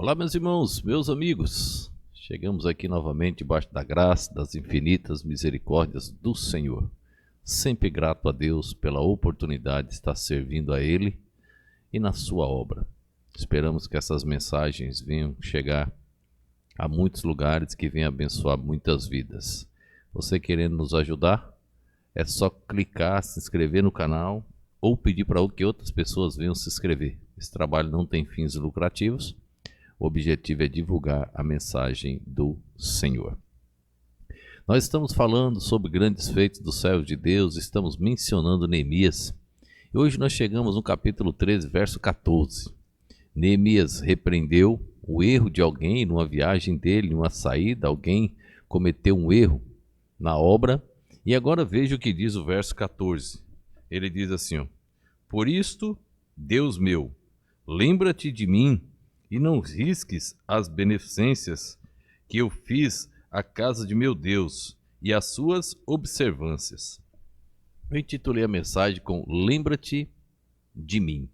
Olá, meus irmãos, meus amigos. Chegamos aqui novamente debaixo da graça, das infinitas misericórdias do Senhor. Sempre grato a Deus pela oportunidade de estar servindo a Ele e na sua obra. Esperamos que essas mensagens venham chegar a muitos lugares, que venham abençoar muitas vidas. Você querendo nos ajudar, é só clicar, se inscrever no canal ou pedir para que outras pessoas venham se inscrever. Esse trabalho não tem fins lucrativos. O objetivo é divulgar a mensagem do Senhor. Nós estamos falando sobre grandes feitos do servo de Deus, estamos mencionando Neemias. E hoje nós chegamos no capítulo 13, verso 14. Neemias repreendeu o erro de alguém numa viagem dele, numa saída, alguém cometeu um erro na obra. E agora veja o que diz o verso 14. Ele diz assim, ó: Por isto, Deus meu, lembra-te de mim, e não risques as beneficências que eu fiz à casa de meu Deus e as suas observâncias. Eu intitulei a mensagem com Lembra-te de mim.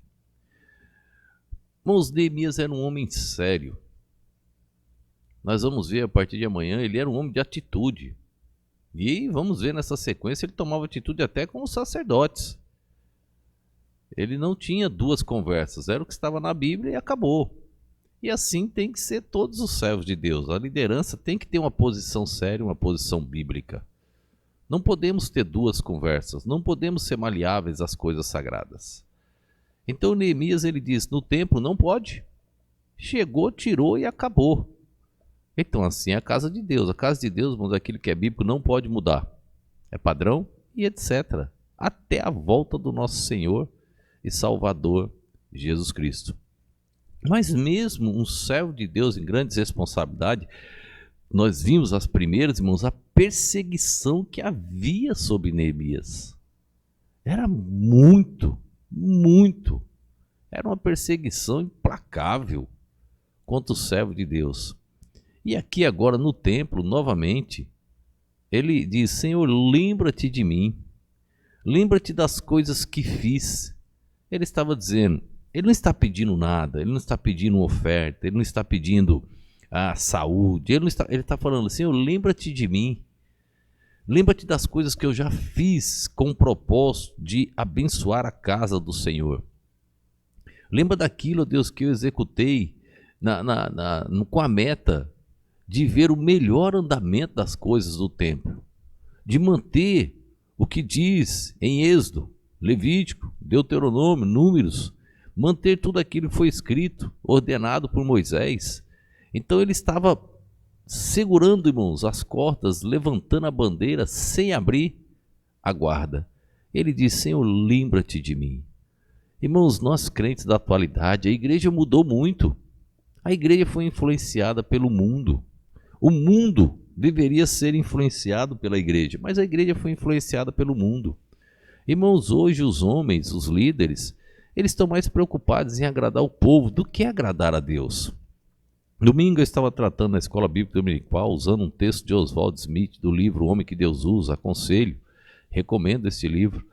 Irmãos, Neemias era um homem sério. Nós vamos ver a partir de amanhã, ele era um homem de atitude. E vamos ver nessa sequência, ele tomava atitude até com os sacerdotes. Ele não tinha duas conversas, era o que estava na Bíblia e acabou. E assim tem que ser todos os servos de Deus. A liderança tem que ter uma posição séria, uma posição bíblica. Não podemos ter duas conversas, não podemos ser maleáveis às coisas sagradas. Então Neemias, ele diz, no templo não pode. Chegou, tirou e acabou. Então assim é a casa de Deus. A casa de Deus, irmãos, aquilo que é bíblico não pode mudar. É padrão e etc. Até a volta do nosso Senhor e Salvador Jesus Cristo. Mas mesmo um servo de Deus em grandes responsabilidades, nós vimos as primeiras, irmãos, a perseguição que havia sobre Neemias. Era muito. Era uma perseguição implacável contra o servo de Deus. E aqui agora no templo, novamente, ele diz, Senhor, lembra-te de mim. Lembra-te das coisas que fiz. Ele estava dizendo, ele não está pedindo nada, ele não está pedindo oferta, ele não está pedindo saúde, ele está falando assim, lembra-te de mim, lembra-te das coisas que eu já fiz com o propósito de abençoar a casa do Senhor. Lembra daquilo, Deus, que eu executei com a meta de ver o melhor andamento das coisas do templo, de manter o que diz em Êxodo, Levítico, Deuteronômio, Números, manter tudo aquilo que foi escrito, ordenado por Moisés. Então ele estava segurando, irmãos, as cordas, levantando a bandeira sem abrir a guarda. Ele disse, Senhor, lembra-te de mim. Irmãos, nós crentes da atualidade, a igreja mudou muito. A igreja foi influenciada pelo mundo. O mundo deveria ser influenciado pela igreja, mas a igreja foi influenciada pelo mundo. Irmãos, hoje os homens, os líderes, eles estão mais preocupados em agradar o povo do que agradar a Deus. Domingo eu estava tratando na escola bíblica dominical, usando um texto de Oswald Smith, do livro O Homem que Deus Usa, aconselho, recomendo esse livro.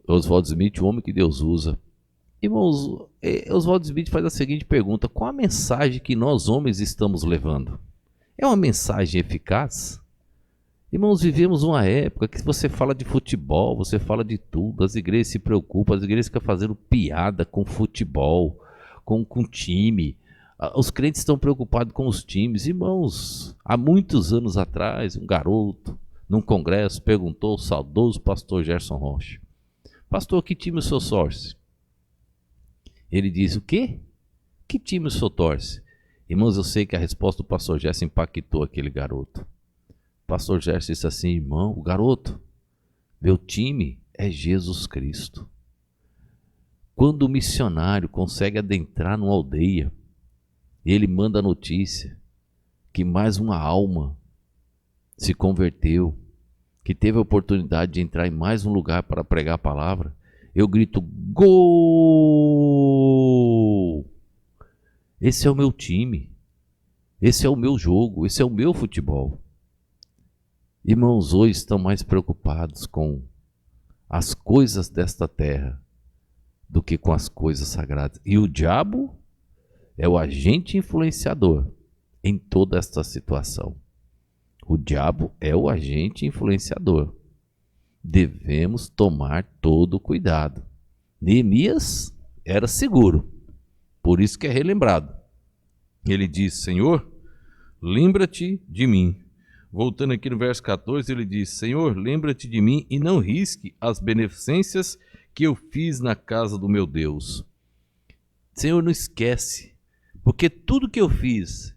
Oswald Smith, O Homem que Deus Usa. Irmãos, Oswald Smith faz a seguinte pergunta, qual a mensagem que nós homens estamos levando? É uma mensagem eficaz? Irmãos, vivemos uma época que você fala de futebol, você fala de tudo, as igrejas se preocupam, as igrejas ficam fazendo piada com futebol, com time. Os crentes estão preocupados com os times. Irmãos, há muitos anos atrás, um garoto, num congresso, perguntou ao saudoso pastor Gerson Rocha, pastor, que time o senhor torce? Ele disse, o quê? Que time o senhor torce? Irmãos, eu sei que a resposta do pastor Gerson impactou aquele garoto. Pastor Gerson disse assim, irmão, o garoto, meu time é Jesus Cristo. Quando o missionário consegue adentrar numa aldeia, ele manda a notícia que mais uma alma se converteu, que teve a oportunidade de entrar em mais um lugar para pregar a palavra, eu grito, gol! Esse é o meu time, esse é o meu jogo, esse é o meu futebol. Irmãos, hoje estão mais preocupados com as coisas desta terra do que com as coisas sagradas. E o diabo é o agente influenciador em toda esta situação. O diabo é o agente influenciador. Devemos tomar todo cuidado. Neemias era seguro, por isso que é relembrado. Ele diz: Senhor, lembra-te de mim. Voltando aqui no verso 14, ele diz: Senhor, lembra-te de mim e não risque as beneficências que eu fiz na casa do meu Deus. Senhor, não esquece, porque tudo que eu fiz,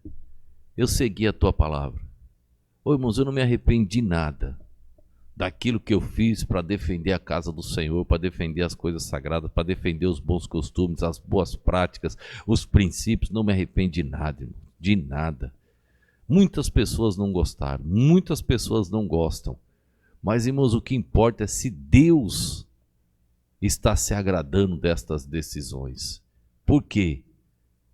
eu segui a tua palavra. Ô irmãos, eu não me arrependo de nada daquilo que eu fiz para defender a casa do Senhor, para defender as coisas sagradas, para defender os bons costumes, as boas práticas, os princípios. Não me arrependo de nada, irmão, de nada. Muitas pessoas não gostaram, muitas pessoas não gostam, mas, irmãos, o que importa é se Deus está se agradando destas decisões. Por quê?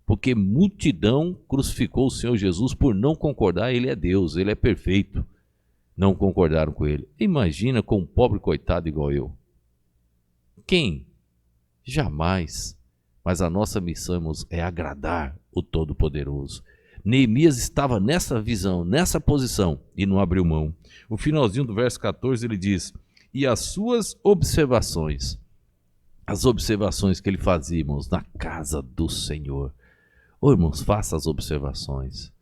Porque multidão crucificou o Senhor Jesus por não concordar. Ele é Deus, ele é perfeito. Não concordaram com ele. Imagina com um pobre coitado igual eu. Quem? Jamais. Mas a nossa missão, irmãos, é agradar o Todo-Poderoso. Neemias estava nessa visão, nessa posição, e não abriu mão. O finalzinho do verso 14 ele diz: e as suas observações, as observações que ele fazia, irmãos, na casa do Senhor. Ô irmãos, faça as observações.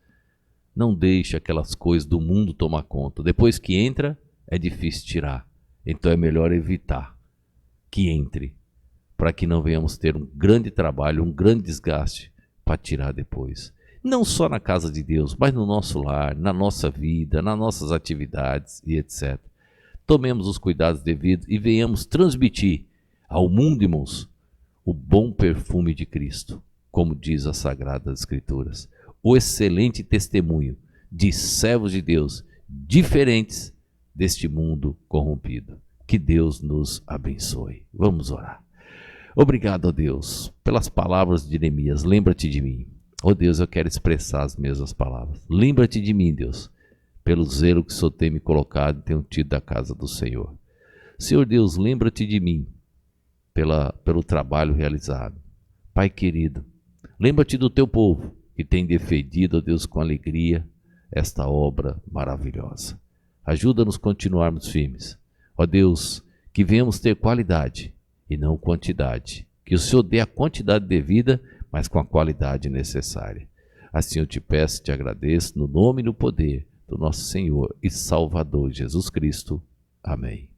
Não deixe aquelas coisas do mundo tomar conta. Depois que entra, é difícil tirar. Então é melhor evitar que entre, para que não venhamos ter um grande trabalho, um grande desgaste para tirar depois. Não só na casa de Deus, mas no nosso lar, na nossa vida, nas nossas atividades e etc. Tomemos os cuidados devidos e venhamos transmitir ao mundo, irmãos, o bom perfume de Cristo, como diz as Sagradas Escrituras. O excelente testemunho de servos de Deus diferentes deste mundo corrompido. Que Deus nos abençoe. Vamos orar. Obrigado, ó Deus, pelas palavras de Neemias. Lembra-te de mim. Ó Deus, eu quero expressar as mesmas palavras. Lembra-te de mim, Deus, pelo zelo que o Senhor tem me colocado e tenho tido da casa do Senhor. Senhor Deus, lembra-te de mim pelo trabalho realizado. Pai querido, lembra-te do teu povo, que tem defendido, ó Deus, com alegria, esta obra maravilhosa. Ajuda-nos a continuarmos firmes. Ó Deus, que venhamos ter qualidade e não quantidade. Que o Senhor dê a quantidade devida, mas com a qualidade necessária. Assim eu te peço e te agradeço, no nome e no poder do nosso Senhor e Salvador Jesus Cristo. Amém.